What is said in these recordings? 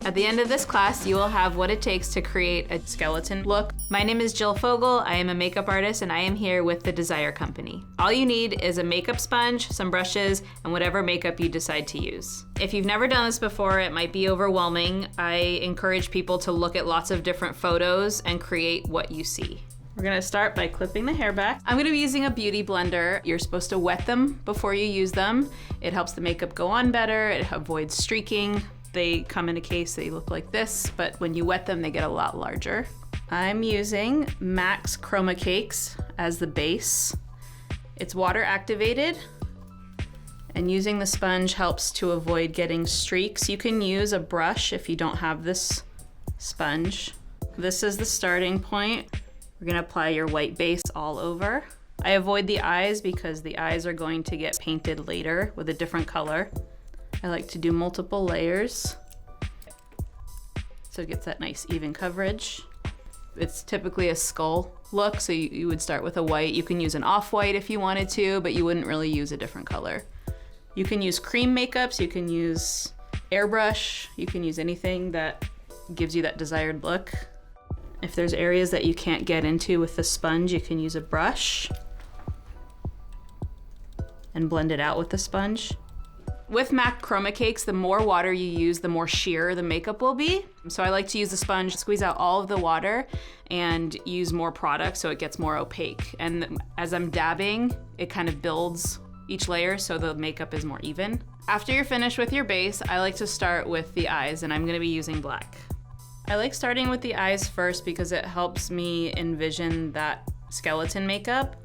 At the end of this class, you will have what it takes to create a skeleton look. My name is Jill Fogel. I am a makeup artist and I am here with the Desire Company. All you need is a makeup sponge, some brushes, and whatever makeup you decide to use. If you've never done this before, it might be overwhelming. I encourage people to look at lots of different photos and create what you see. We're gonna start by clipping the hair back. I'm gonna be using a beauty blender. You're supposed to wet them before you use them. It helps the makeup go on better. It avoids streaking. They come in a case, they look like this, but when you wet them, they get a lot larger. I'm using Max Chroma Cakes as the base. It's water activated, and using the sponge helps to avoid getting streaks. You can use a brush if you don't have this sponge. This is the starting point. We're gonna apply your white base all over. I avoid the eyes because the eyes are going to get painted later with a different color. I like to do multiple layers so it gets that nice even coverage. It's typically a skull look, so you would start with a white. You can use an off-white if you wanted to, but you wouldn't really use a different color. You can use cream makeups, you can use airbrush, you can use anything that gives you that desired look. If there's areas that you can't get into with the sponge, you can use a brush and blend it out with the sponge. With MAC Chroma Cakes, the more water you use, the more sheer the makeup will be. So I like to use the sponge, squeeze out all of the water, and use more product so it gets more opaque. And as I'm dabbing, it kind of builds each layer so the makeup is more even. After you're finished with your base, I like to start with the eyes, and I'm gonna be using black. I like starting with the eyes first because it helps me envision that skeleton makeup.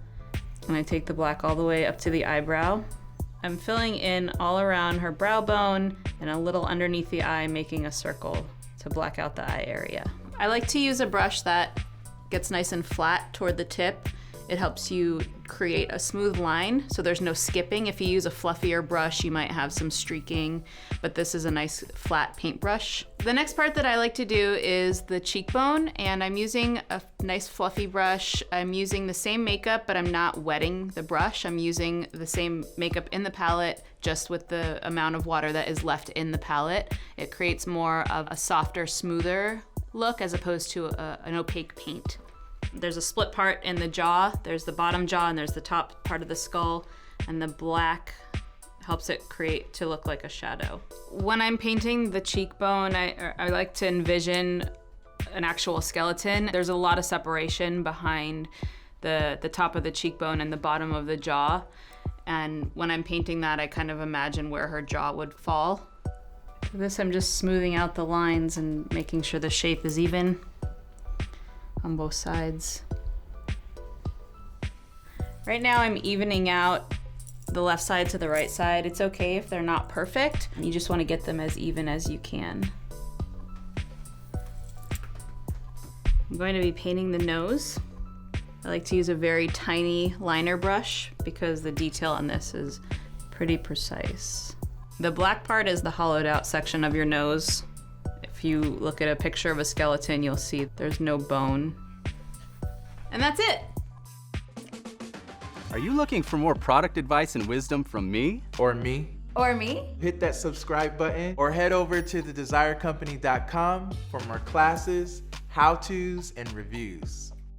And I take the black all the way up to the eyebrow. I'm filling in all around her brow bone and a little underneath the eye, making a circle to black out the eye area. I like to use a brush that gets nice and flat toward the tip. It helps you create a smooth line so there's no skipping. If you use a fluffier brush, you might have some streaking, but this is a nice flat paintbrush. The next part that I like to do is the cheekbone, and I'm using a nice fluffy brush. I'm using the same makeup, but I'm not wetting the brush. I'm using the same makeup in the palette, just with the amount of water that is left in the palette. It creates more of a softer, smoother look as opposed to an opaque paint. There's a split part in the jaw. There's the bottom jaw and there's the top part of the skull, and the black helps it create to look like a shadow. When I'm painting the cheekbone, I like to envision an actual skeleton. There's a lot of separation behind the top of the cheekbone and the bottom of the jaw. And when I'm painting that, I kind of imagine where her jaw would fall. For this, I'm just smoothing out the lines and making sure the shape is even on both sides. Right now I'm evening out the left side to the right side. It's okay if they're not perfect. You just want to get them as even as you can. I'm going to be painting the nose. I like to use a very tiny liner brush because the detail on this is pretty precise. The black part is the hollowed out section of your nose. If you look at a picture of a skeleton, you'll see there's no bone. And that's it. Are you looking for more product advice and wisdom from me? Or me? Or me? Hit that subscribe button or head over to thedesirecompany.com for more classes, how-tos, and reviews.